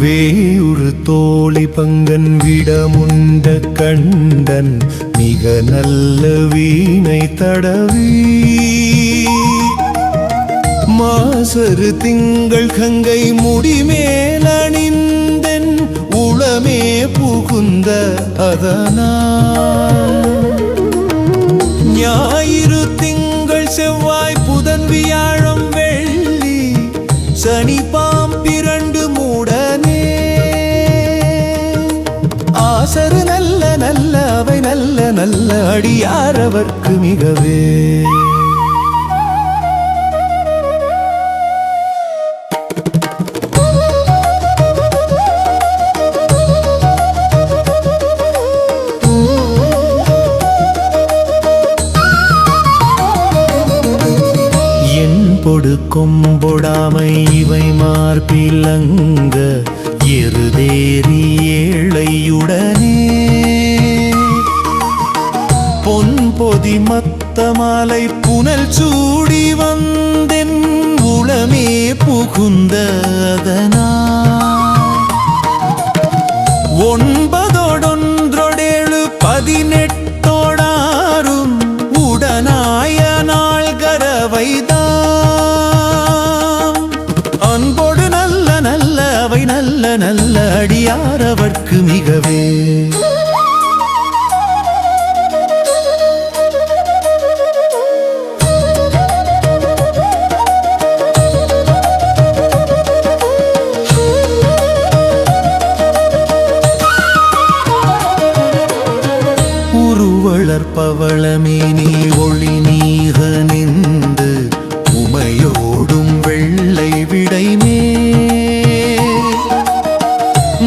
வேயுறு தோழி பங்கன் விடமுண்ட கண்டன் மிக நல்ல வீணை தடவி மாசரு திங்கள் கங்கை முடிமேல் அணிந்தன் உளமே புகுந்த அதனால் ஞாயிறு திங்கள் செவ்வாய் புதன் வியாழம் வெள்ளி சனி பாம்பிரண்டு மூடனே ஆசரு நல்ல நல்ல அவை நல்ல நல்ல அடியாரவர்க்கு மிகவே கொம்பொடாமை இவை மார்பிலங்க எருதேறி ஏழையுடனே பொன் பொதி மத்த மாலை புனல் சூடி வந்தென் உளமே புகுந்த அதனால் ஒன்பதோடொன்றொடேழு 18 உடனாய நாள் கரவைதான் அன்போடு நல்ல நல்ல அவை நல்ல நல்ல அடியாரவர்க்கு மிகவே பவளமேனி ஒளி நீக நின்று உமையோடும் வெள்ளை விடைமே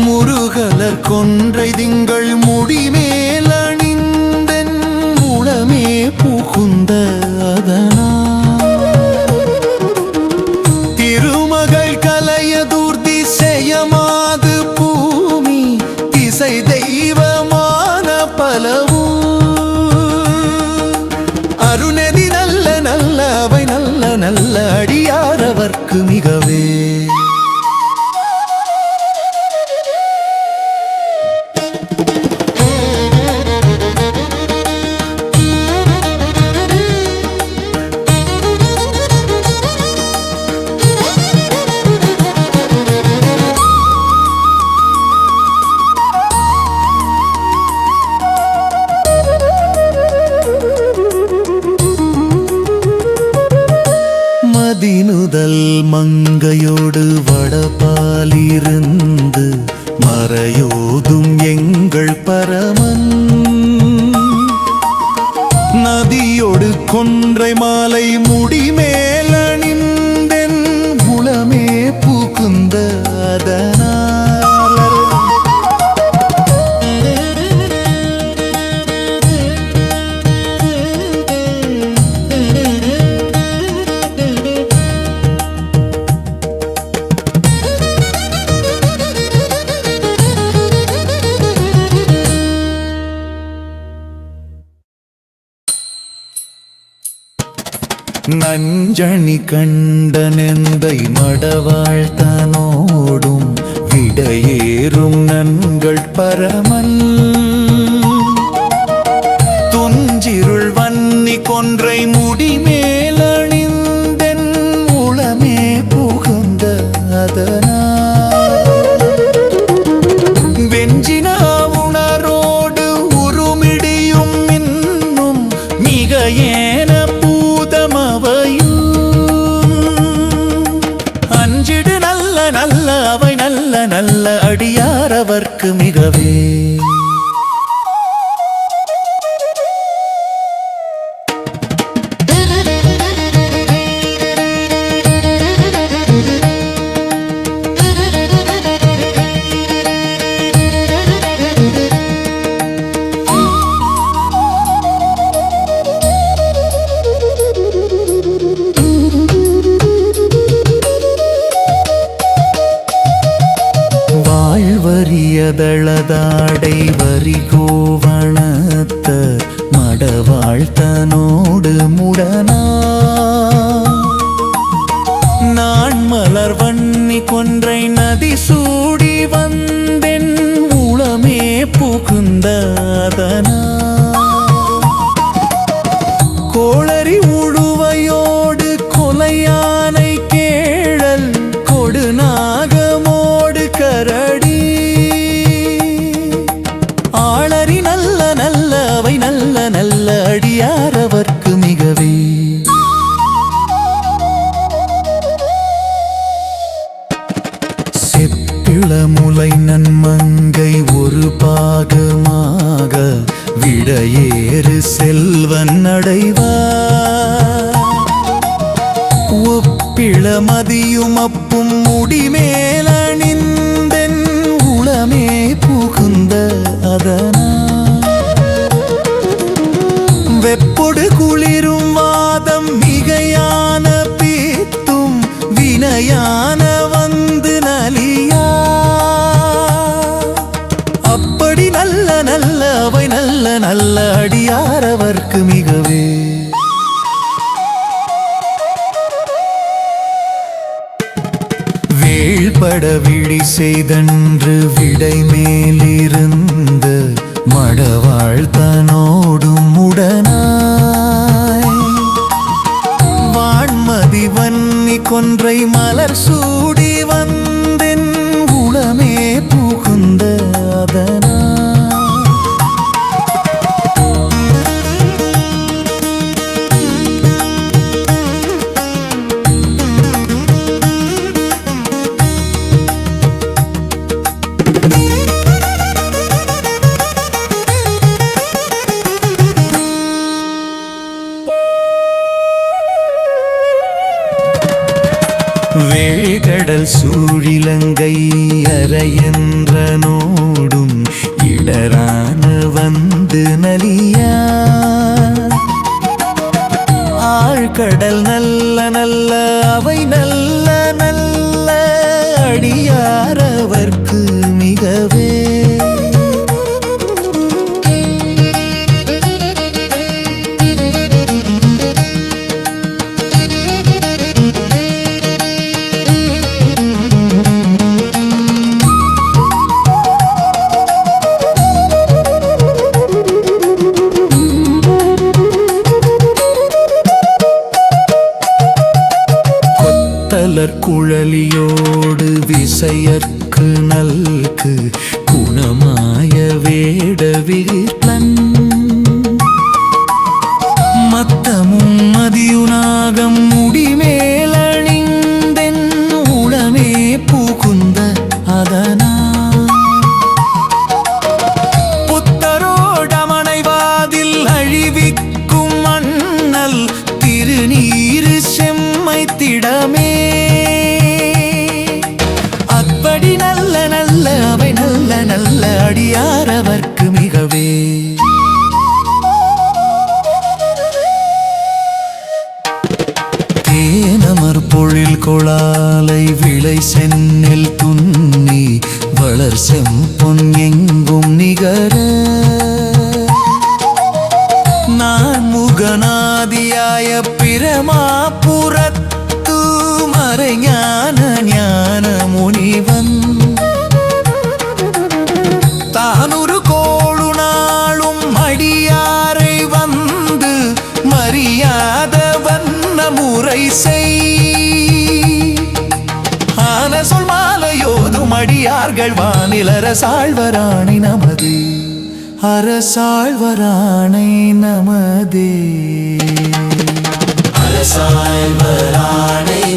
முருகலர் கொன்றை திங்கள் முடிமேல் அணிந்தன் உளமே புகுந்த அதனால் திருமகள் கலையதூர்த்தி செய்யமாது பூமி திசை தெய்வமான பலவும் அருணதி நல்ல நல்ல அவை நல்ல நல்ல அடியாரவர்க்கு மிகவே மதினுதல் மங்கையோடு வடபாலிருந்து மறையோதும் எங்கள் பரமன் நதியோடு கொன்றை மாலை முடிமேல் அணிந்தென் உளமே புகுந்த அதனால் நஞ்சணி கண்டனெந்தை மடவாழ்த்தனோடும் விடையேறும் நன்கள் பரமன் துஞ்சிருள் வன்னி கொன்றை முடிமேல் அணிந்தென் உளமே புகுந்த அதனால் வெஞ்சின உணரோடு உருமிடியும் இன்னும் மிக ஏன அஞ்சிடு நல்ல நல்ல அவை நல்ல நல்ல அடியாரவர்க்கு மிகவே வரியதளதாடை வரிகோவணத்த மடவாழ்த்தனோடு முடனா நான் மலர் வன்னி கொன்றை நதி சூடி புகுந்ததனா கோளரி உழுவையோடு கொலையானை கேழல் கொடுநாகமோடு கரடி ஆளரி நல்ல நல்ல அவை நல்ல நல்ல அடியாரவர்க்கு மிகவே செப்பிளமுலை நன்மங்கை ஒரு பாகமாக விடையேறு செல்வன் அடைவார் ஒப்பிளமதியும் அப்பும் முடிமேலணிந்தென் உளமே புகுந்த அதனா வெப்பொடு குளிரும் வாதம் மிகையான பீத்தும் வினையான வந்து நலியா அப்படி நல்ல நல்ல அவை நல்ல நல்ல அடியாரவர்க்கு மிகவே வேள்பட விழி செய்தன்று விடை மேலிருந்த மடவாழ்த்தனோடும் உடனாய் வான்மதி வன்னி கொன்றை மலர் சூடி வந்தென் உளமே புகுந்த அதனா வேகடல் சூழிலங்கை அறையென்ற நோடும் இடரான வந்து நலியா ஆழ்கடல் நல்ல நல்ல அவை நல்ல நல்ல அடியாரவர்க்கு மிகவே குழலியோடு விசையற்கு நல்கு குணமாய வேடவிர்ப்பன் மத்தமும் மதியுனாகம் முடிமேலணிந்தென் உளமே புகுந்த அதனா புத்தரோடமனைவாதில் அழிவிக்கும் அண்ணல் திருநீரு செம்மை திடமே அப்படி நல்ல நல்ல அவை நல்ல நல்ல அடியாரவர்க்கு மிகவே தேனமர் பொழில் கொளாலை விளை செந்நெல் துன்னி வளர் செம்பொன் எங்கும் நிகர நான் முகநாதியாய பிரமாபுரத்து மறைஞான ஞான முனிவன் தானொரு கோளு நாளும் அடியாரை வந்து மரியாத வண்ண முறை செய் ஆன சொல் மாலையோதும் அடியார்கள் வானில் அரசாழ்வராணி நமது அரசாழ்வராணை நமதே அரசாழ்வராணை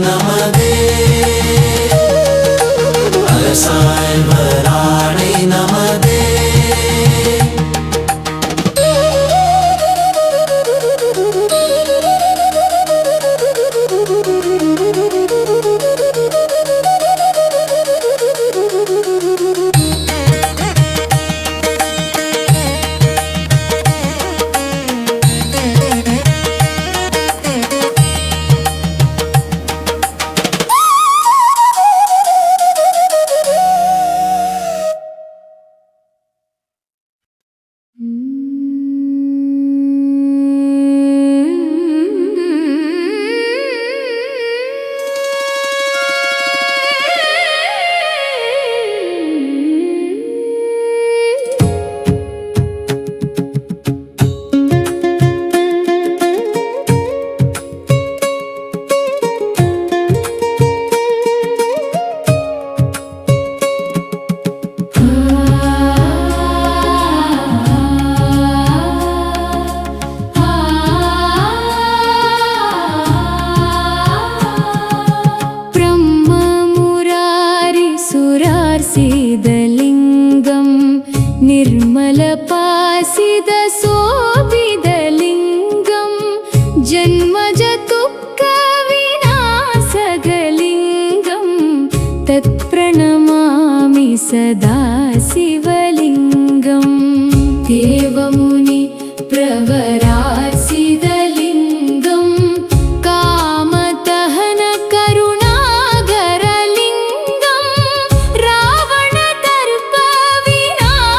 நமதே அரசாழ்வராணை நமதே तत्प्रणमामि सदा शिवलिङ्गम् देवमुनि प्रवरार्चितलिङ्गम् कामदहन करुणाकरलिङ्गम् रावणदर्प विनाशनलिङ्गम्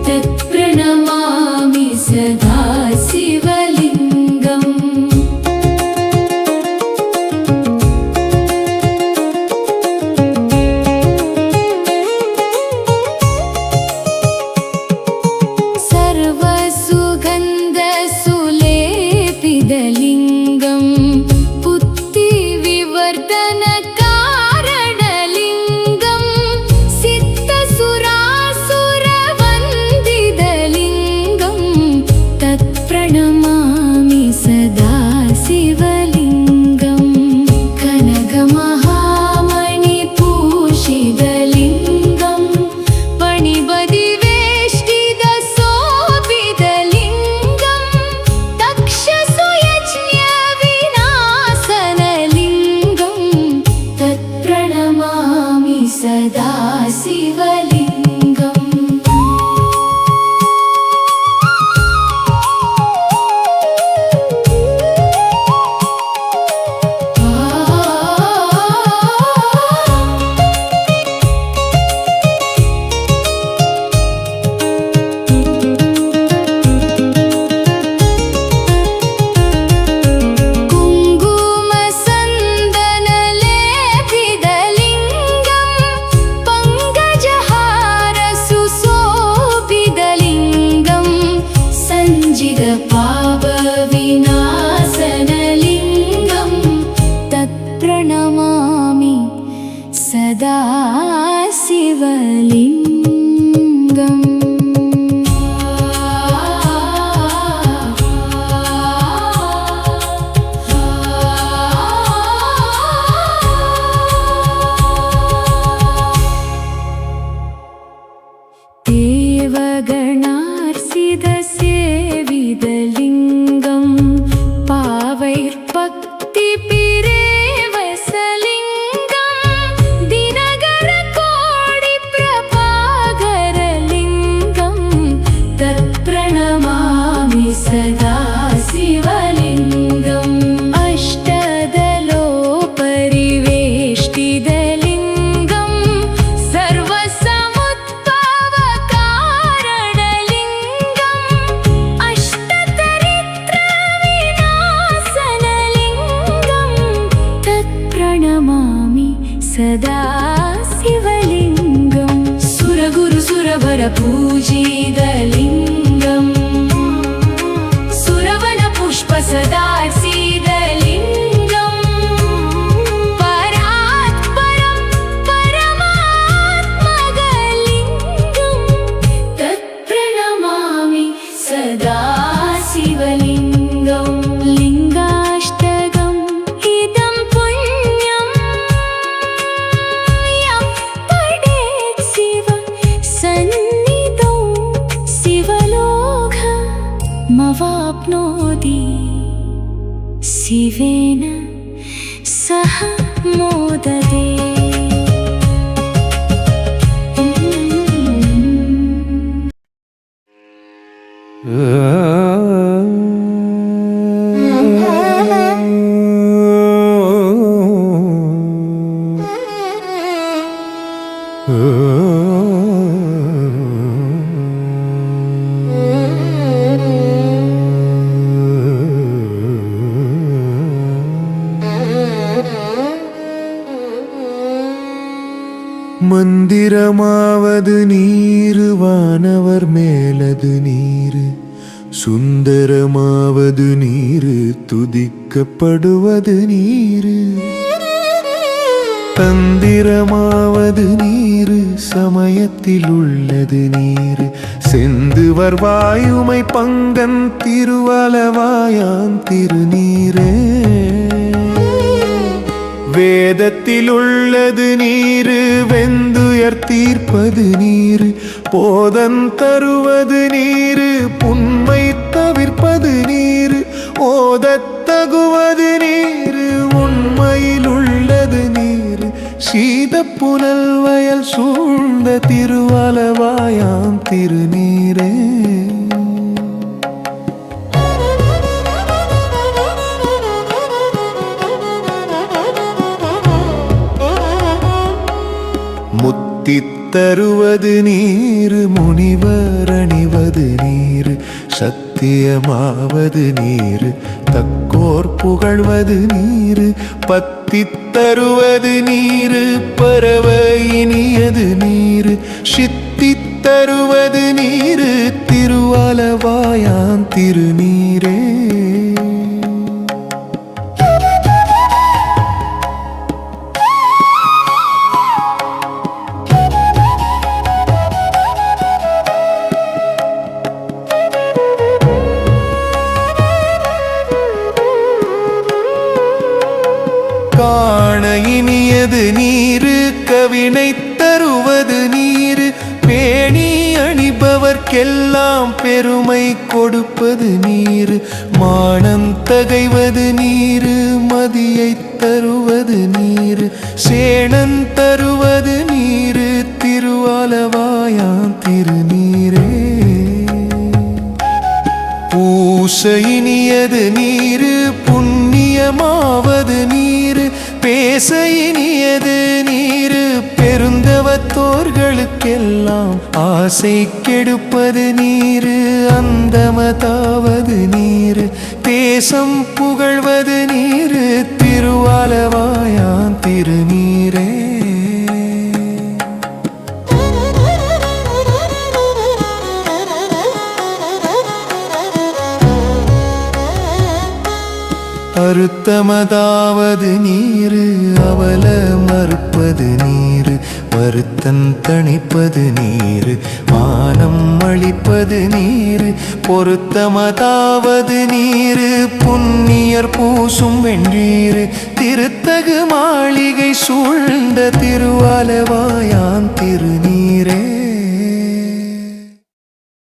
तत्प्रणमामि सदा शिवलिङ्गम् सर्वसुगन्धसुलेपितलिङ्गम् बुद्धिविवर्धनकारणलिङ्गम् सिद्धसुरासुरवन्दितलिङ्गम् तत्प्रणमामि सदा शिवलिङ्गम् कनकमहामणिभूषितलिङ्गम् पणिबदिवेष्टितशोभितलिङ्गम् तक्षसुयज्ञविनाशनलिङ्गम् तत्प्रणमामि सदा शिवलिङ्गम् कुङ्कुमसन्दनलेपितलिङ्गम् पङ्कजहारसुशोभितलिङ्गम् सञ्जितपापविनाशनलिङ्गम् तत्प्रणमामि सदा शिवलिङ्गम् देवगणार्चितसेवितलिङ्गम् पावैर्भक्तिपिरेवसलिङ्गम् दिनकरकोटिप्रभाकरलिङ्गम् तत्प्रणमामि सदा शिवलिङ्गम् अष्टदलोपरिवेष्टितलिङ्गम् सर्वसमुद्भवकारणलिङ्गम् अष्टदरिद्रविनाशनलिङ्गम् तत्प्रणमामि सदा शिवलिङ्गम् सुरगुरुसुरवरपूजितलिङ्गम् सुरवनपुष्पसदार्चितलिङ्गम् परात्परं परमात्मगलिङ्गम् तत्प्रणमामि सदा शिवलिङ्गम् लिङ्गाष्टकम् इदं पुण्यम् यः पठेत् शिव सन्निधौ शिवलोकमवाप्नोति शिवेन सह मोदते மந்திரமாவது நீரு வானவர் மேலது நீரு சுந்தரமாவது நீரு துதிக்கப்படுவது நீரு தந்திரமாவது நீரு சமயத்தில் உள்ளது நீரு செந்துவர் வாயுமை பங்கன் திருவலவாயான் திருநீரே வேதத்தில் உள்ளது நீரு வெந்துயர் தீர்ப்பது நீரு போதன் தருவது நீரு புண்மை தவிர்ப்பது நீரு ஓதத்தகுவது நீரு உண்மையில் உள்ளது புனல் வயல் சூழ்ந்த திருவலவாயாம் திருநீரே. முத்தித் தருவது நீரு, முனிவர் அணிவது நீரு, சத்தியமாவது நீரு, தக்கோர் புகழ்வது நீரு, பத்தித் தருவது நீரு, பரவ இனியது நீரு, சித்தித் தருவது நீரு, திருவலவாயான் திருநீரே. காண இனியது நீரு, கவினை தருவது நீரு, பேணி அணிபவர்க்கெல்லாம் பெருமை கொடுப்பது நீரு, மானம் தகைவது நீரு, மதியை தருவது நீரு, சேணன் தருவது நீரு, திருவலவாயான் திருநீரே. பூச இனியது நீரு, புண்ணியமாவது நீரு, பேச இனியது நீரு, பெருந்தவத்தோர்களுக்கெல்லாம் ஆசை கெடுப்பது நீரு, அந்தமதாவது நீரு, தேசம் புகழ்வது நீரு, திருவலவாயான் திருநீரே. அறுத்தமதாவது நீரு, அவல மறுப்பது நீரு, வருத்தன் தணிப்பது நீரு, மானம் அளிப்பது நீரு, பொருத்தமதாவது நீரு, புண்ணியர் பூசும் வெண்ணீரு, திருத்தகு மாளிகை சூழ்ந்த திருவலவாயான் திருநீரே.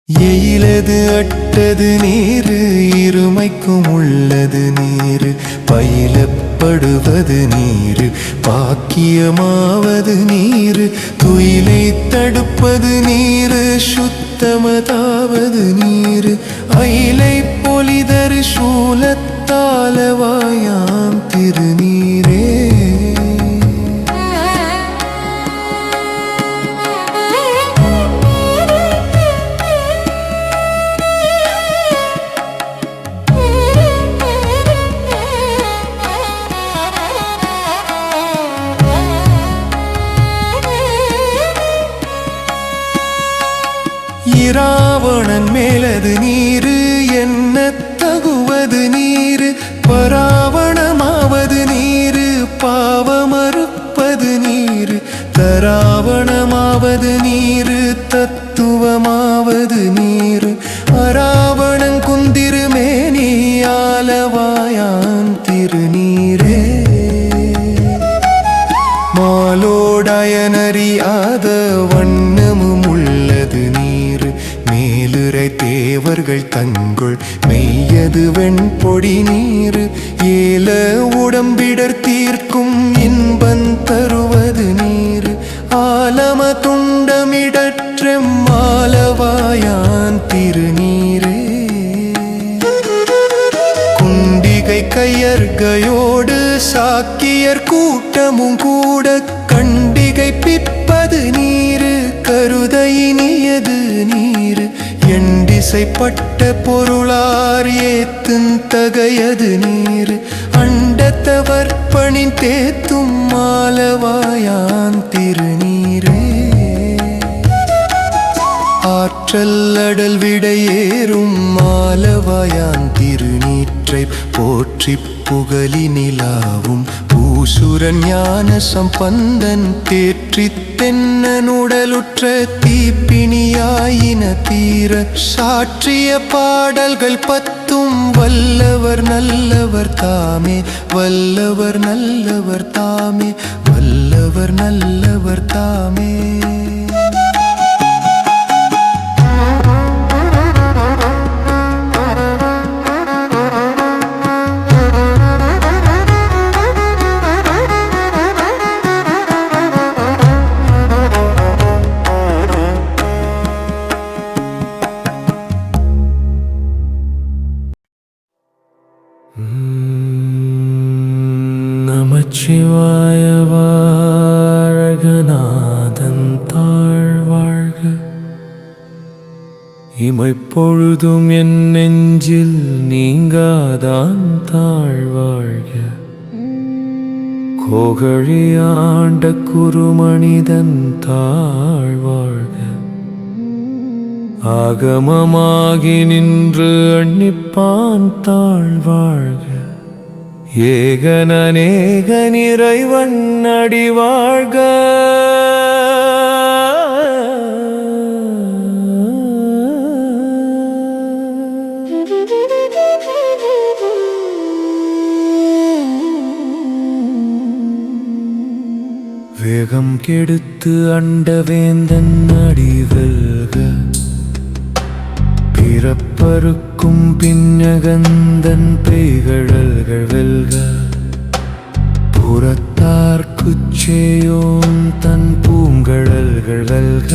எயிலது அட்டது நீரு, இருமைக்கும் உள்ளது நீரு, பயிலப்படுவது நீரு, பாக்கியமாவது நீரு, துயிலை தடுப்பது நீரு, சுத்தமதாவது நீரு, அயிலை பொலிதரு சூலத்தாலவாயாம் திருநீரே. இராவணன் மேலது நீரு, என்ன தகுவது நீரு, பராவணமாவது நீரு, பாவமறுப்பது நீரு, தராவணமாவது நீரு, தத்துவமாவது நீரு, அராவணன் குந்திருமேனி ஆலவாயான் திருநீரே. மாலோடாயனறியாத வண்ணமும் உள்ளது நீரு, மேலுரை தேவர்கள் தங்குள் மெய்யது வெண்பொடி நீரு, ஏல உடம்பிடர் தீர்க்கும் இன்பன் தருவது நீரு, ஆலம துண்டமிடற்றெம் ஆலவாயான் திருநீரே. குண்டிகை கையர்கையோடு சாக்கியர் கூட்டமும் கூட கண்டிகை பிப்பது நீரு, கருத இனியது நீரு, எண்டிசைப்பட்ட பொருளார் ஏத்தும் தகையது நீரு, அண்டத்தவர் பணி தேத்தும் ஆலவாயான் திருநீரே. ஆற்றல் அடல் விடையேறும் ஆலவாயான் திருநீற்றை போற்றி புகழி நிலாவும் பூசுரன் ஞான சம்பந்தன் தேற்றி தென்னனுடலுற்ற தீப்பிணியாயின தீர சாற்றிய பாடல்கள் பத்தும் வல்லவர் நல்லவர் தாமே, வல்லவர் நல்லவர் தாமே, வல்லவர் நல்லவர் தாமே. நமச்சிவாய வாழ்க, நாதன் தாழ் வாழ்க. இமைப்பொழுதும் என் நெஞ்சில் நீங்காதான் தாழ் வாழ்க. கோகழியாண்ட குருமனிதன் தாழ் வாழ்க. ஆகமமாகி நின்று அன்னிப்பான் தாழ் வாழ்க. ஏகனேகன் இறைவன் அடி வாழ்க. வேகம் கெடுத்து அண்டவேந்தன் அடி வெல்க. பிறப்பருக்கும் பின்னகந்தன் பெய்கழல்கள் வெல்க. புறத்தார்க்குச் சேயோன் தன் பூங்கழல்கள் வெல்க.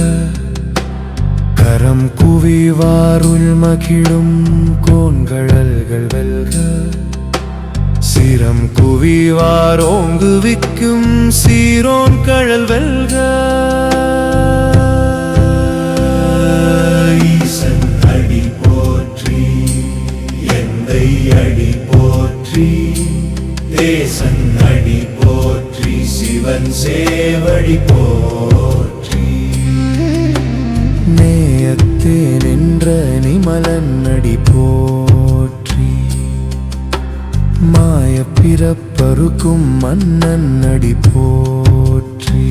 கரம் குவிவாருள் மகிழும் கோன்கழல்கள் வெல்க. சிரம் குவிவாரோங்குவிக்கும் சீரோன் கழல் வெல்க. ஈசன் அடி போற்றி, எந்தை அடி போற்றி, தேசன் அடி போற்றி, சிவன் சேவடி போற்றி. நேயத்தே நின்ற நிமலன் அடி போற்றி. மாய பிறப்பருக்கும் மன்னன் அடி போற்றி.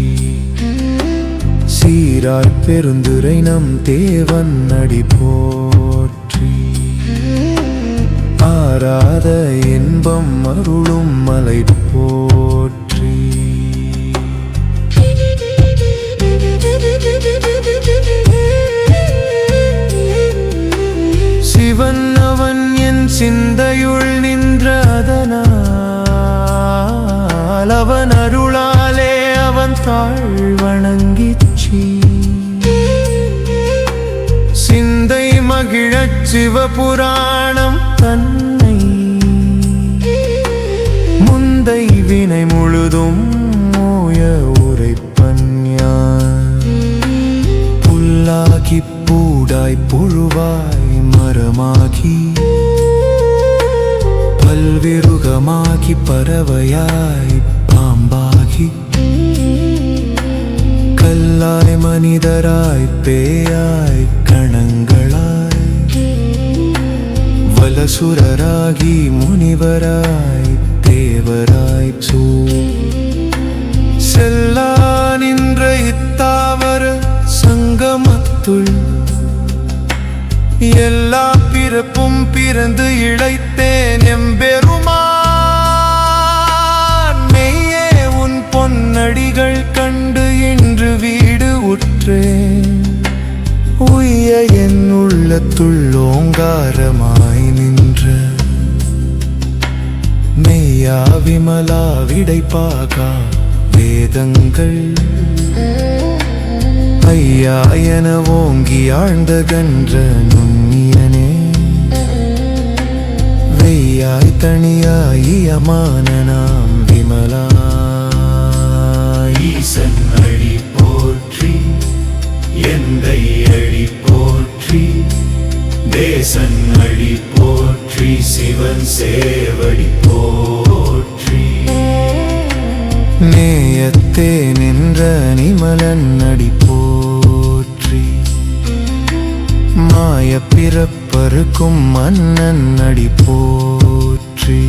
சீரார் பெருந்துரை நம் தேவன் அடி போற்றி. ஆராத இன்பம் அருளும் மலை போற்றி. சிவன் அவன் என் சிந்தையுள் நின்ற அதனால் அவன் அருளாலே அவன் தாழ் வணங்கிச்சி. சிந்தை மகிழச் சிவபுராணம் தன்னை முந்தை வினை முழுதும் மோய உரைப்பன் யான். புல்லாகி பூடாய் புழுவாய் மரமாகி பல்விருகமாகி பறவையாய் பாம்பாகி கல்லாய் மனிதராய் பேயாய் கணங்களாய் வலசுரராகி முனிவராய் தேவராய் சூ செல்லா நின்ற இத்தாவர சங்கமத்துள் எல்லா பிறப்பும் பிறந்து இழைத்தேன் எம்பெருமான். மெய்யே உன் பொன்னடிகள் கண்டு இன்று வீடு உற்றேன். உய்ய என் உள்ளத்துள் ஓங்காரமாய் நின்ற மெய்யா விமலா விடைப்பாகா வேதங்கள் ஐயா என ஓங்கி ஆழ்ந்த கன்ற நுண்ணியனே. வெய்யாய் தனியாய் அமான நாம் விமலா. ஈசன் அடி போற்றி, எந்தை அடி போற்றி, தேசன் அடி போற்றி, சிவன் சேவடி போற்றி. நேயத்தே நின்ற நிமலன் அடி போற்றி. மாய பிறப்பருக்கும் மன்னன் அடி போற்றி.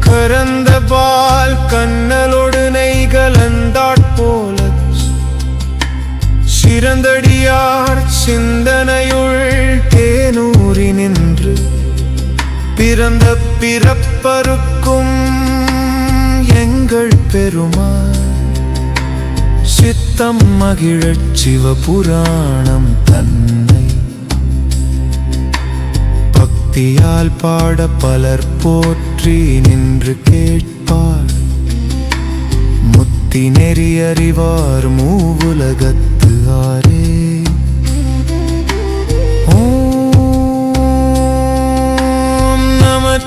கரந்த பால் கண்ணலோடு நெய் கலந்தாட்போல சிறந்தடியார் சிந்தனையுள் தேனூரி நின்று பிறந்த பிறப்பருக்கும் எங்கள் பெருமாள் சித்தம் மகிழச் சிவபுராணம் தன்னை பக்தியால் பாட பலர் போற்றி நின்று கேட்பார். முத்தி நெறி அறிவார் மூவுலகத்து ஆரே.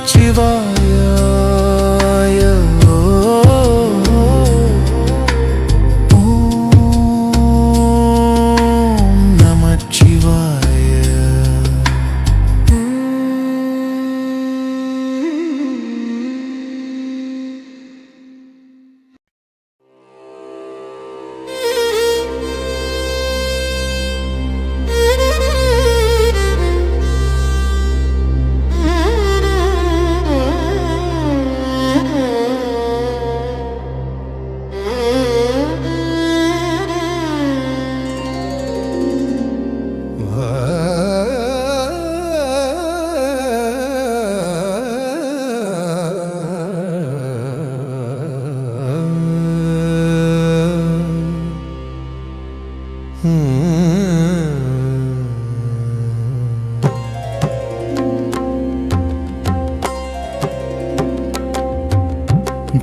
நமச்சிவாய ஓம் நமச்சிவாய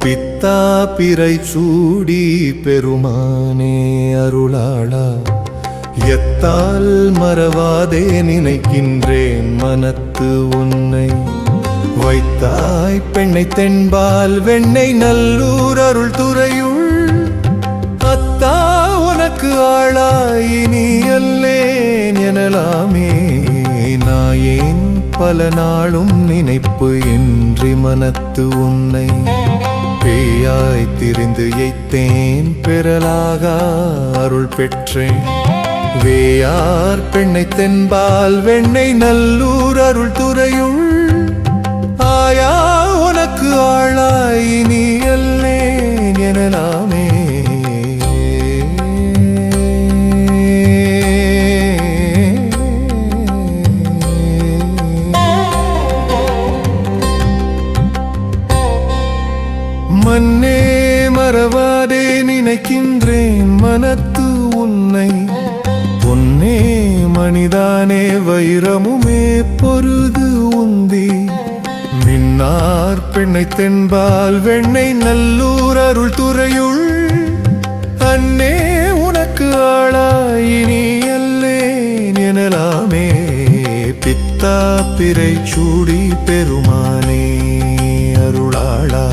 பித்தா பிறை சூடி பெருமானே அருளாளா எத்தால் மறவாதே நினைக்கின்றேன் மனத்து உன்னை வைத்தாய் பெண்ணை தென்பால் வெண்ணை நல்லூர் அருள் துறையுள் அத்தா உனக்கு ஆளாய் நீ அல்லேன் எனலாமே நாயேன் பல நாளும் நினைப்பு இன்றி மனத்து உன்னை பேயாய் திரிந்து எய்த்தேன் பெறலாக அருள் பெற்றேன் வேயார் பெண்ணை தென்பால் வெண்ணை நல்லூர் அருள் துறையுள் ஆயா உனக்கு ஆளாய் நீ அல்லேன் எனலாமே மன்னே மறவாதே நினைக்கின்றேன் மனத்து உன்னை பொன்னே மணிதானே வைரமுமே பொருது உந்தி மின்னார் பெண்ணை தென்பால் வெண்ணை நல்லூர் அருள் துறையுள் அன்னே உனக்கு ஆளாய் நீ அல்லேன் எனலாமே பித்தா பிறை சூடி பெருமானே அருளாளா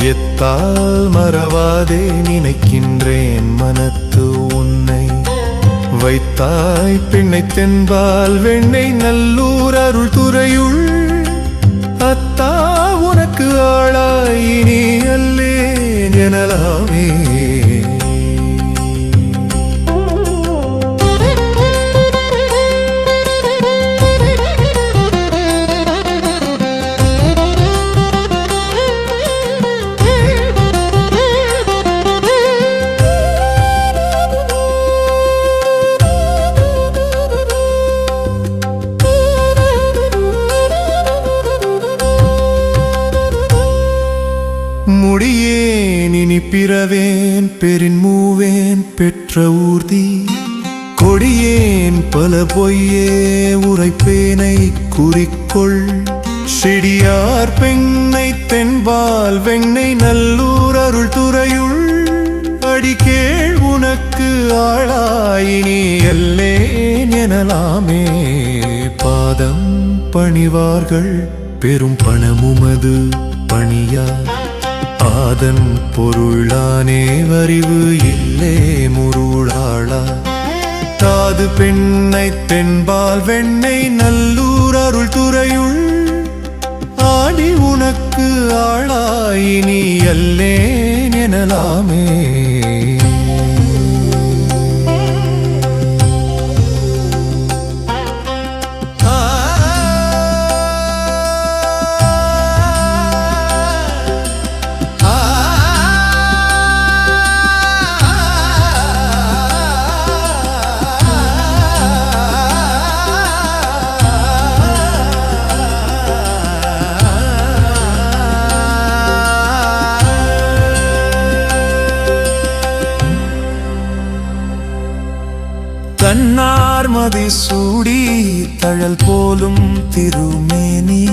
எத்தால் மறவாதே நினைக்கின்றேன் மனத்து உன்னை வைத்தாய் பெண்ணை தென்பால் வெண்ணை நல்லூர் அருள் துறையுள் அத்தா உனக்கு ஆளாய் நீ அல்லேன் எனலாமே முடியேன் இனி பிறவேன் பெரின் மூவேன் பெற்ற ஊர்தி கொடியேன் பல பொய்யே உரைப்பேனை குறிக்கொள் செடியார் பெண்ணை தென்பால் வெண்ணை நல்லூர் அருள் துறையுள் அடிக்கேள் உனக்கு ஆளாய் நீ அல்லேன் எனலாமே பாதம் பணிவார்கள் பெரும் பணமுமது பணியா ஆதன் பொருளானே வரிவு இல்லே முருளாளா தாது பெண்ணை தென்பால் வெண்ணை நல்லூர் அருள் துறையுள் ஆடி உனக்கு ஆளாய் நீ அல்லேன் எனலாமே தன்னார் மதி சூடி தழல் போலும் திருமேனி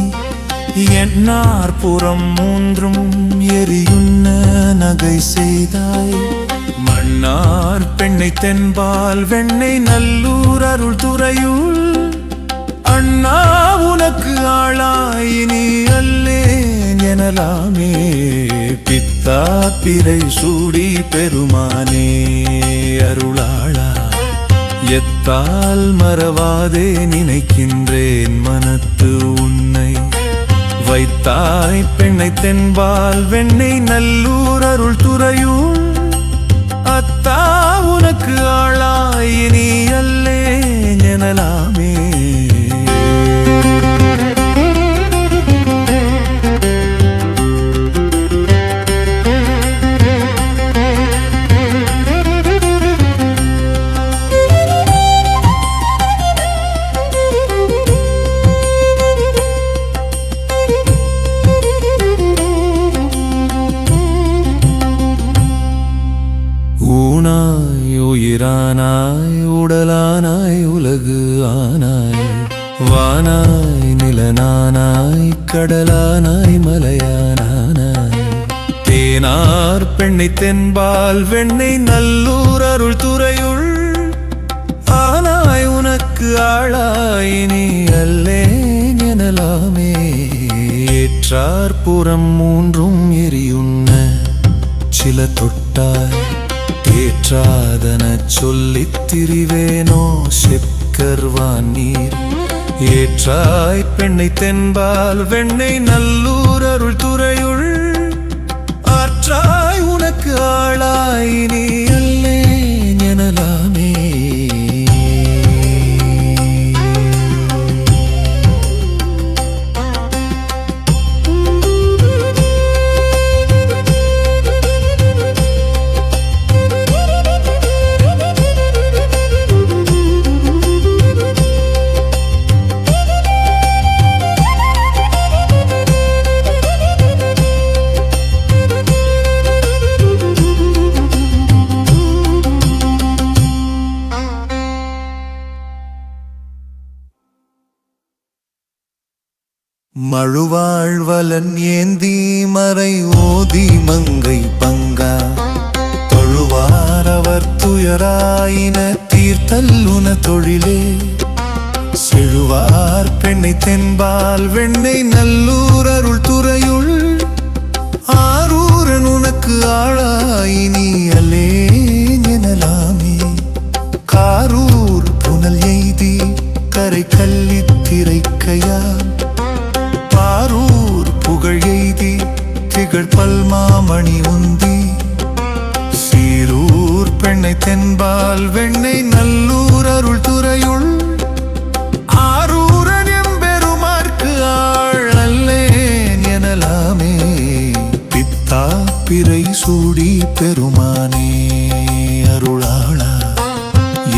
என்னார் புறம் மூன்றும் எரியுண்ண நகை செய்தாய் மன்னார் பெண்ணை தென்பால் வெண்ணை நல்லூர் அருள் துறையுள் அண்ணா உனக்கு ஆளாய் நீ எனலாமே. பித்தா பிறை சூடி பெருமானே அருளாளா, எத்தால் மறவாதே நினைக்கின்றேன் மனத்து உன்னை. வைத்தாய் பெண்ணை தென்பால் வெண்ணை நல்லூர் அருள் துறையுள். அத்தா உனக்கு ஆளாய் நீ அல்லே எனலாமே. ஊனாய் உயிரானாய் உடலானாய் உலகு ஆனாய். வானாய் நிலனானாய் கடலானாய் மலையானாய். தேனார் பெண்ணை தென்பால் வெண்ணை நல்லூர் அருள் துறையுள். ஆனாய் உனக்கு ஆளாய் நீ அல்லே எனலாமே. ஏற்றார் புறம் மூன்றும் எரியுண்ண சில தொட்டாய். ஏற்றாதன சொல்லித் திரிவேனோ செக்கர்வான் நீர். ஏற்றாய் பெண்ணை தென்பால் வெண்ணை நல்லூர் அருள் துறையுள். ஆற்றாய் உனக்கு ஆளாய் நீ அல்லே எனலாமே. மழுவாழ்வலன் ஏந்தி மறை ஓதி மங்கை பங்கா. தொழுவார் அவர் துயராயின தீர்த்தல்லுன தொழிலே. செழுவார் பெண்ணை தென்பால் வெண்ணை நல்லூர் அருள் துறையுள். ஆரூரன் உனக்கு ஆளாய் நீ அல்லே எனலாமே. காரூர் புனல் எய்தி கரை கல்லித் திரைக்கையால். பாரூர் புகழ் எய்தி திகழ் பல்மாமணி உந்தி. சீரூர் பெண்ணை தென்பால் வெண்ணை நல்லூர் அருள் துறையுள். ஆரூரன் எம்பெருமார்க்கு ஆள் அல்லேன் எனலாமே. பித்தா பிறை சூடி பெருமானே அருளாளா,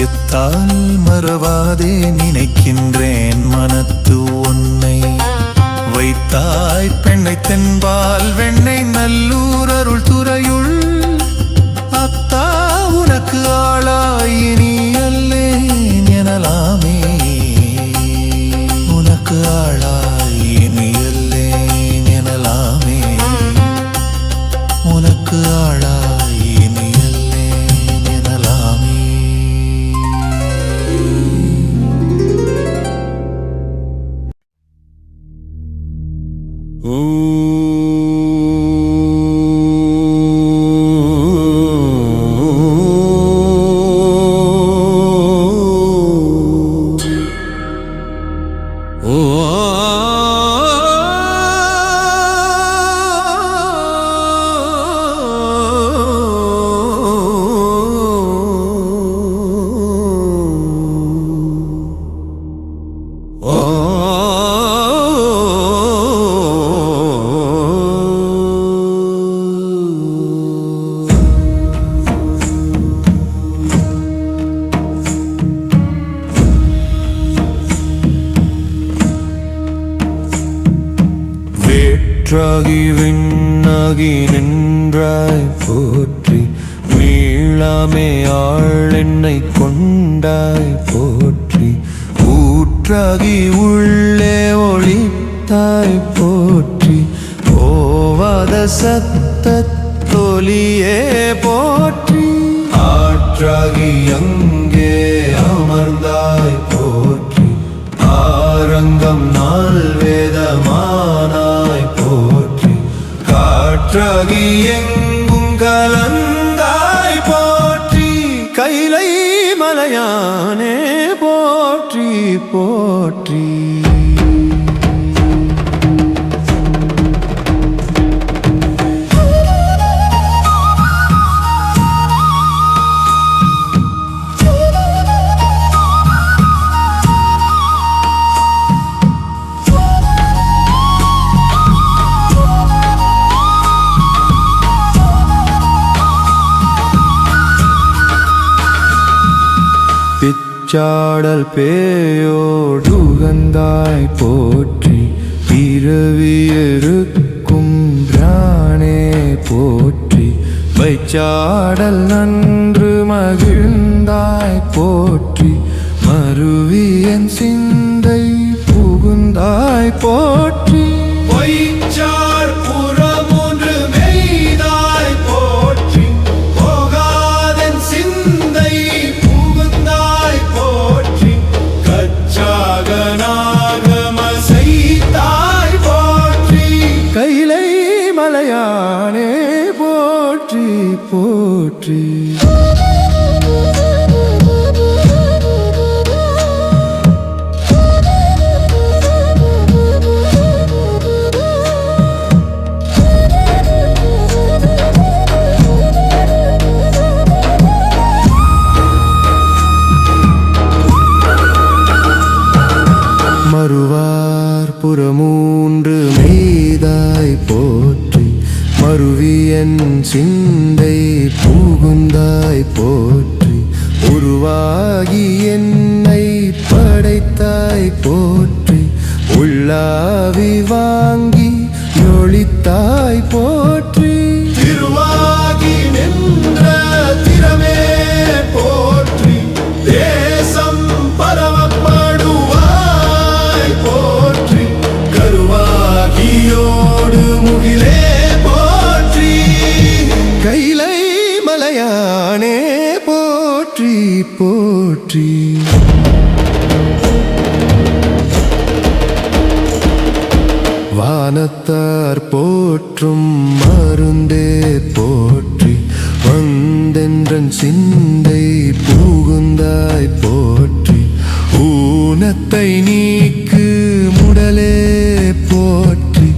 எத்தால் மறவாதே நினைக்கின்றேன் மனத்து உன்னை. வைத்தாய் பெண்ணை தென்பால் வெண்ணை நல்லூர் அருள் துறையுள். அத்தா உனக்கு ஆளாய் நீ அல்லே எனலாமே. உனக்கு ஆளாய் நீ அல்லே எனலாமே. உனக்கு ஆளாய் நீ அல்லே எனலாமே. வேற்றாகி விண்ணாகி நின்றாய் போற்றி. மீளாமே ஆள் என்னை கொண்டாய் போற்றி. ஊற்றாகி உள்ளே ஒளித்தாய் போற்றி. ஓவாத சத்தத் தொலியே போற்றி. ஆற்றாகி அங்கே அமர்ந்தாய் போற்றி. ஆரங்கம் நாள் வேதமானாய் போற்றி. உருவாகி எங்கும் கலந்தாய் போற்றி கைலை மலையானே போற்றி போற்றி பிச்சாடல் பேயோடுகந்தாய் போற்றி பிறவியருக்கும் பிரானே போற்றி வைச்சாடல் நன்று மகிழ்ந்தாய் போற்றி மருவியன் சிந்தை புகுந்தாய் போற்றி பொய்ச்சார் புறமொன்று மெய்தாய் போற்றி போகாதன் சிந்தை கைலை மலையானே போற்றி போற்றி மறுவார் புறமூன்று மெய்தாய் போற்றி மருவியன் சிந்தை புகுந்தாய் போற்றி உருவாகி என்னை படைத்தாய் போற்றி உள்ளாவி வாங்கி ஒளித்தாய் போற்றி திருவாகி நின்ற திறமே போற்றி தேசம் பரவப்படுவாய் போற்றி கருவாகியோடு முகிலே போற்றி கைலை மலையானே போற்றி போற்றி வானத்தார் போற்றும் மருந்தே போற்றி வந்தென்றன் சிந்தை புகுந்தாய் போற்றி ஊனத்தை நீக்கு முடலே போற்றி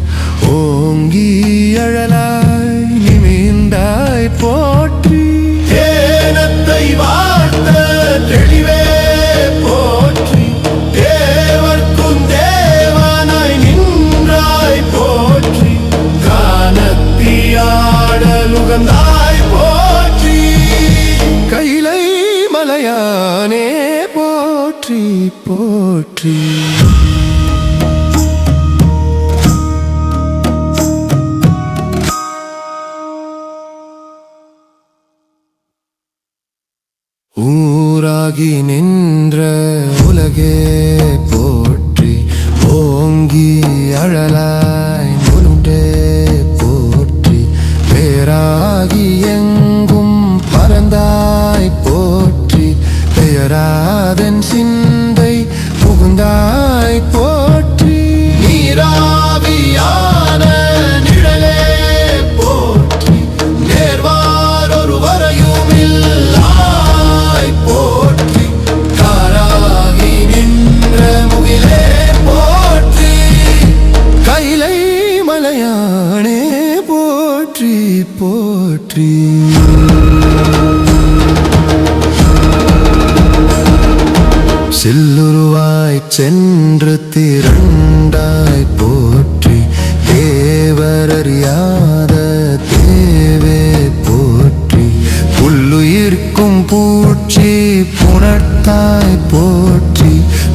ஓங்கி அழலாய் நிமிர்ந்தாய் போற்றி ஏனத்தை வார்த்த தெளிவே போற்றி தேவர்க்கும் தேவனாய் நின்றாய் போற்றி கானத்தியாடலுகந்தாய் போற்றி கைலை மலையானே போற்றி போற்றி ஊராகி நின்ற உலகே போற்றி ஓங்கி அழலாய் முழுண்டே போற்றி பேராகி எங்கும் பறந்தாய் போற்றி பெயராதன் சிந்தை புகுந்தாய் போற்றி நீராவியான நிழலே போற்றி நேர்வார் ஒரு வரையும் இல்லாய் போற்றி காராகி நின்ற முகிலே போற்றி கைலை மலையானே போற்றி போற்றி சில்லுருவாய் சென்று திரண்டாய் போற்றி தேவரறியாத தேவே போற்றி புல்லுயிர்க்கும் பூச்சி புணர்த்தாய் போற்றி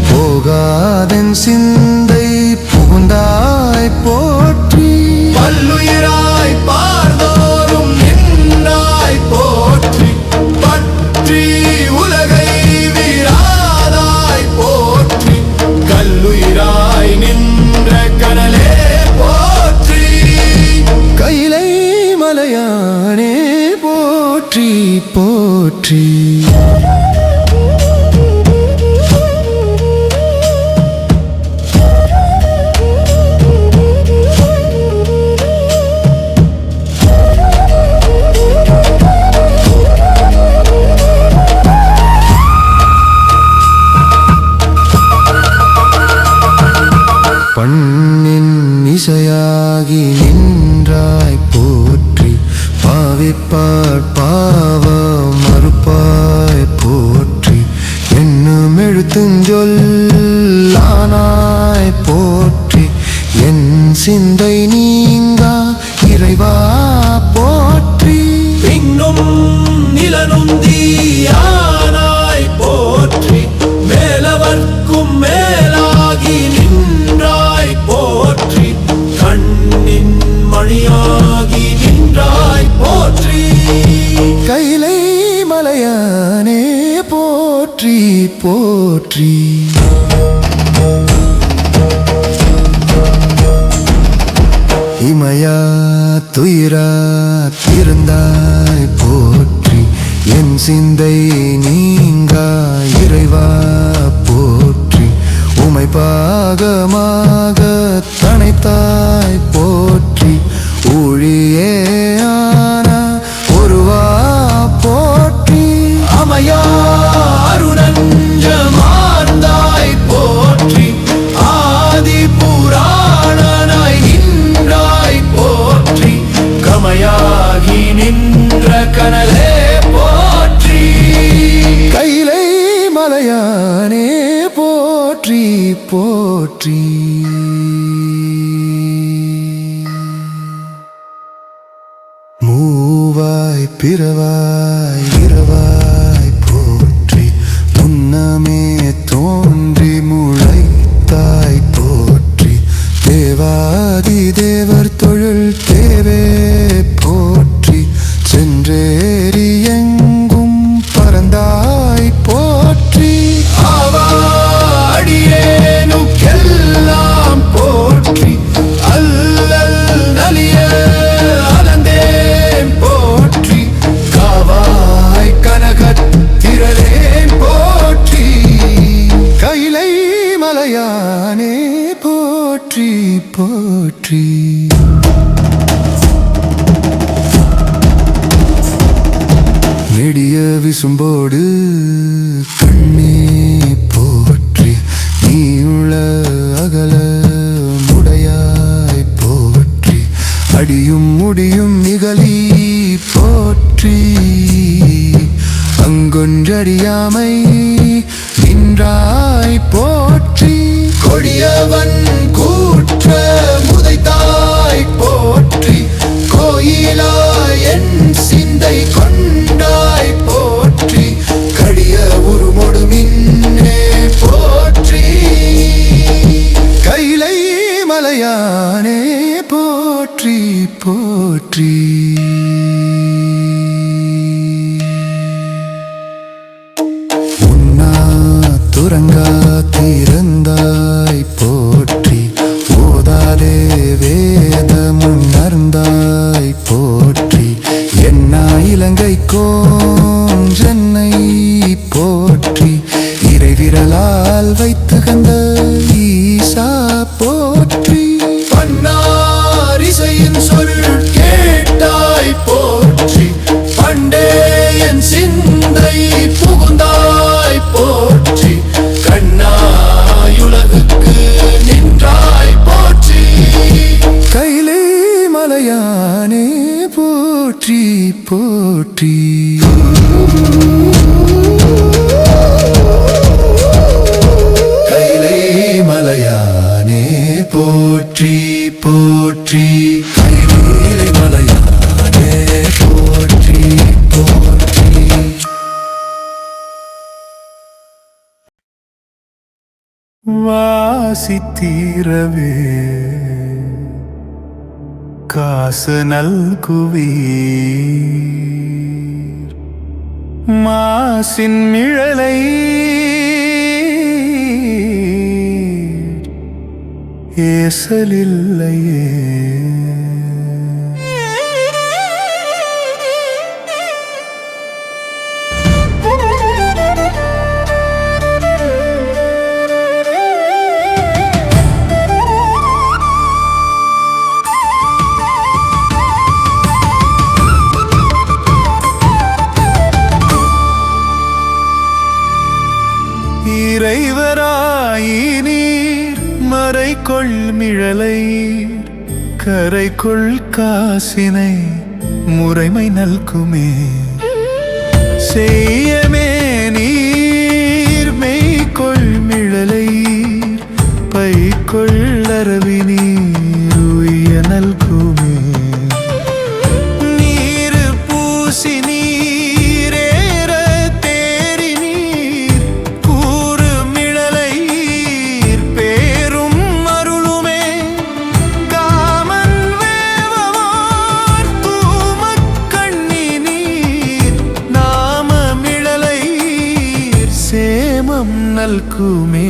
போகாதன் சிந்தை புகுந்தாய் போற்றி பல்லுயிராய் பார்தோறும் நின்றாய் போற்றி பற்றி உலகை வீராதாய் போற்றி கல்லுயிராய் நின்ற கடலே போற்றி கைலை மலையானே போற்றி போற்றி பண்ணின் இசையாகி நின்றாய் போற்றி பாவிப்பார் பாவ மறுப்பாய் போற்றி என்னும் எழுத்துஞ்சொல்லானாய் போற்றி என் சிந்தை நீங்கா இறைவா போற்றி பின்னும் நிலனுந்தியானாய் போற்றி மேலவர்க்கும் மேலாகி நின்றாய் போற்றி கண்ணின் மணியாகி நின்றாய் போற்றி கைலை மலையானே போற்றி போற்றி இமயா துயிரா இருந்தாய் போற்றி என் சிந்தை நீங்கா இறைவா போற்றி உமை பாகமாக தனைத்தாய் போற்றி ஊழியே ஆனா ஒருவா போற்றி அமையா அருணஞ்சமார்ந்தாய் போற்றி ஆதி புராணனாய் நின்றாய் போற்றி கமையாகி நின்ற கனலே போற்றி கைலை மலையானே போற்றி போற்றி மூவாய் பிறவாய் இரவாய் போற்றி முன்னமே தோன்றி முளைத்தாய் போற்றி தேவாதி தேவர் தொழில் தேவே போற்றி சென்றேறி எங்கும் பறந்தாய் போற்றி அடியேனுக்கெல்லாம் போற்றி அல்லல் நலிய அலந்தேன் போற்றி காவாய் கனகத்திரளேன் போற்றி கைலை மலையானே போற்றி போற்றி நெடிய விசும்போடு கண்ணே போற்றி நீயுள்ள அகல முடையாய் போற்றி அடியும் முடியும் நிகழி போற்றி அங்கொன்றறியாமை நின்றாய் போற்றி கொடியவன் கூற்ற முதைத்தாய் போற்றி கோயிலா என் சிந்தை கொண்டாய் போற்றி கடிய உருமொடு மின்னே போற்றி கைலை மலையானே போற்றி போற்றி உண்ணா துறங்கா திறந்தாய் போற்றி ஓதாதே வேதமுன்னர்ந்தாய் போற்றி என்னா இலங்கை கோஞ்சென்னை போற்றி இறைவிரலால் வைத்து கந்த ஈசா போற்றி பன்னாரிசையின் சொல் கேட்டாய் போற்றி பண்டே என் சிந்தை புகுந்தாய் போற்றி கண்ணாயுலகுக்கு நின்றாய் போற்றி கைலை மலையானே போற்றி போற்றி கைலை மலையானே போற்றி போற்றி கைலை மலையானே போற்றி போற்றி வாசித்தீரவே காசு நல்குவீர் மாசின் மிழலை ஏசலில்லையே இறைவராயி நீர் மறை மைகொள் மிழலை கரைகொள் காசினை முறைமை நல்குமே செய்யமே நீர் மெய்கொள் மிழலை பைகொள் அரவி நீர் உய்ய நல்குமே நீர் பூசி நீரேற தேரி நீர் கூறு மிழலை பேரும் அருளுமே காமன் வேவவார் தூமக் கண்ணி நீர் நாம மிழலை சேமம் நல்குமே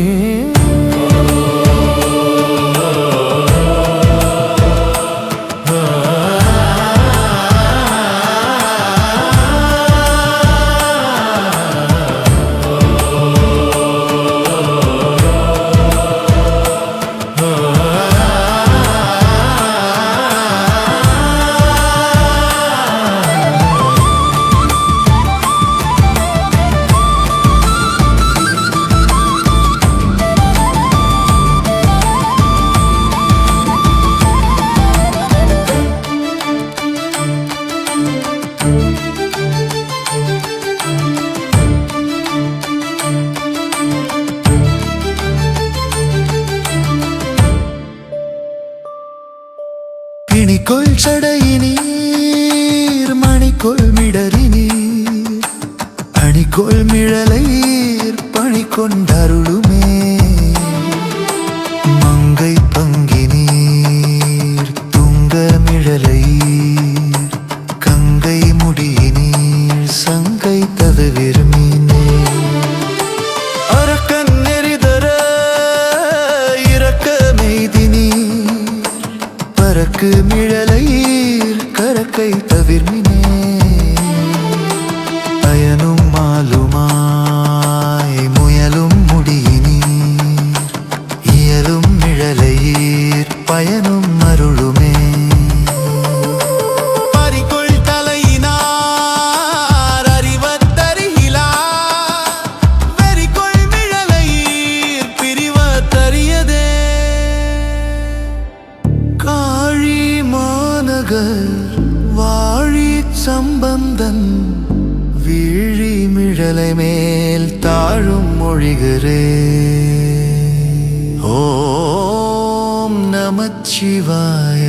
பிணிக்கொள் சடையினீர் மணிக்கொள் மிடறினீர் அணிக்கொள் மிழலைர் பணி கொண்டருளுமே மங்கை பங்கினீர் துங்க மிழலைர் கங்கை முடியினீர் சங்கை தவிர்மீனே அரக்கன் நெறிதர இரக்க மெய்தினீர் பறக்கு மிழலைர் கரக்கை தவிர்மினே அயனும் மாலுமாய் முயலும் முடியினீர் இயலும் மிழலைர் பயனும் அருளுமே பறிகொள் தலையினார் அறிவத்தறிகிலா வெறிகொள் மிழலைர் பிரிவத்தறியதே காழி மாநகர் வாழி சம்பந்தன் வீழி மிழலை மேல் தாழும் மொழிகிறே ஓம் நமச்சிவாய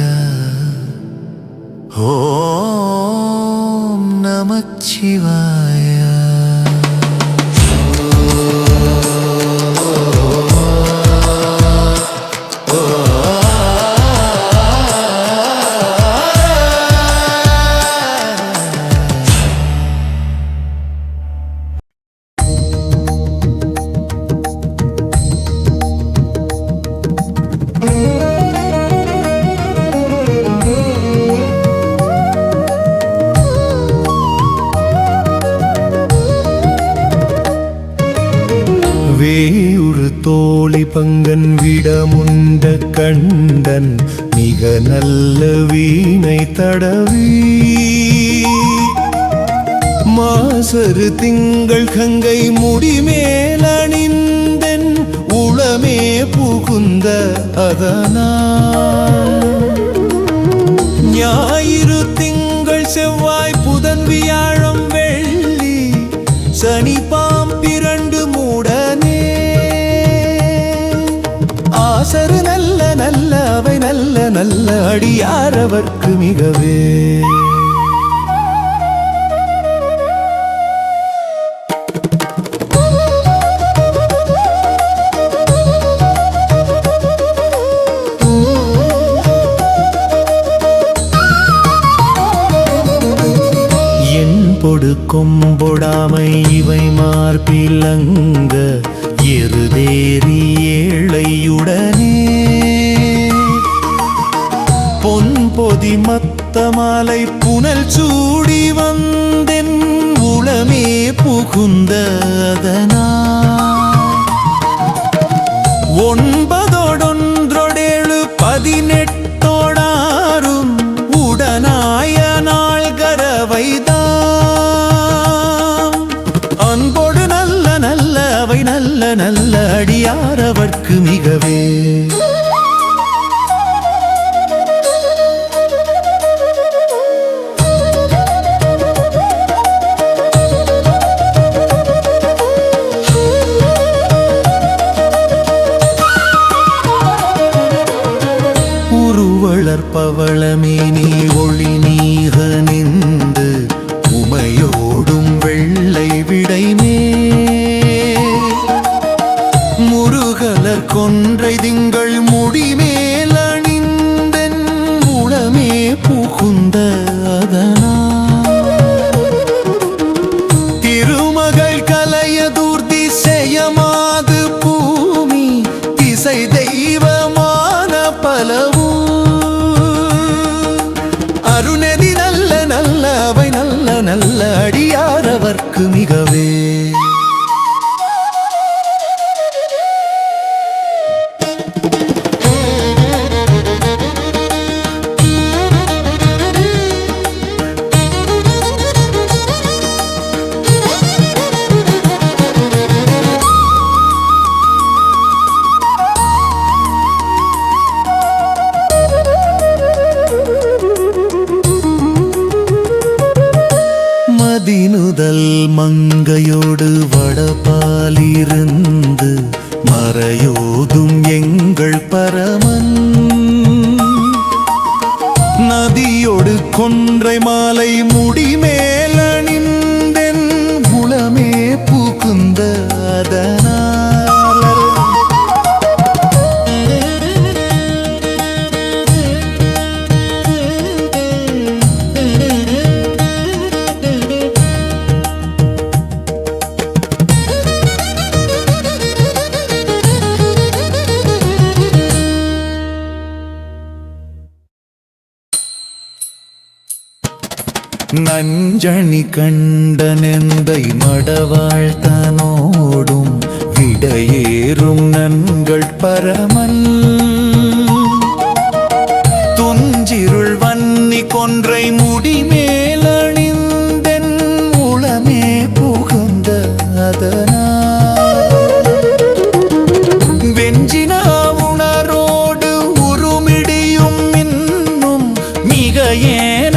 ஓம் நமச்சிவாய வேயுறு தோழி பங்கன் விடமுண்ட கண்டன் மிக நல்ல வீணை தடவி மாசரு திங்கள் கங்கை முடிமேல் அணிந்தன் உளமே புகுந்த அதனால் ஞாயிறு திங்கள் செவ்வாய் புதன் வியாழம் வெள்ளி சனி பாம்பிரண்டு மூடனே ஆசரு நல்ல நல்ல அவை நல்ல நல்ல அடியாரவர்க்கு மிகவே பொடு கொம்பொடாமை இவை மார்பிலங்க எருதேறி ஏழையுடனே பொன் பொதி மத்த மாலை புனல் சூடி வந்தென் உளமே புகுந்ததனால் ஒன்பதோடொன்றொடேழு 18 உடனாய நாள் கரவைதான் அன்போடு நல்ல நல்ல அவை நல்ல நல்ல அடியாரவர்க்கு மிகவே மலர் பவளமே நீ ஒளி நீக நின்று உமையோடும் வெள்ளை விடைமே முருகலர் கொன்றை திங்கள் முடிமேல் அணிந்தன் உளமே புகுந்த அதனால் திருமகள் கலையதூர்த்தி செய்யமாது பூமி திசை தெய்வமான பலவும் அருணதி நல்ல நல்ல அவை நல்ல நல்ல அடியாரவர்க்கு மிகவே மதினுதல் மங்கையோடு வடபாலிருந்து மறையோதும் எங்கள் பரமன் நதியோடு கொன்றை மாலை முடிமேலணிந்தென் உளமே புகுந்த அதனால் நஞ்சணி கண்டனெந்தை மடவாழ்த்தனோடும் விடையேறும் நன்கள் பரமன் துஞ்சிருள் வன்னி கொன்றை முடிமேலணிந்தென் உளமே புகுந்த அதனால் வெஞ்சின உணரோடு உருமிடியும் இன்னும் மிக ஏன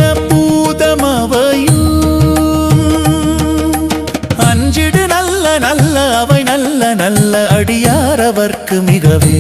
அஞ்சிடு நல்ல நல்ல அவை நல்ல நல்ல அடியாரவர்க்கு மிகவே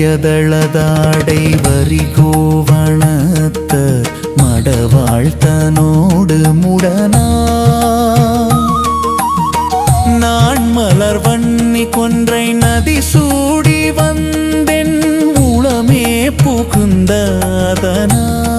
வரியதளதாடை வரி கோவணத்த மடவாழ்த்தனோடு முடனா நான் மலர் வன்னி கொன்றை நதி சூடி வந்தென் உளமே புகுந்த அதனால்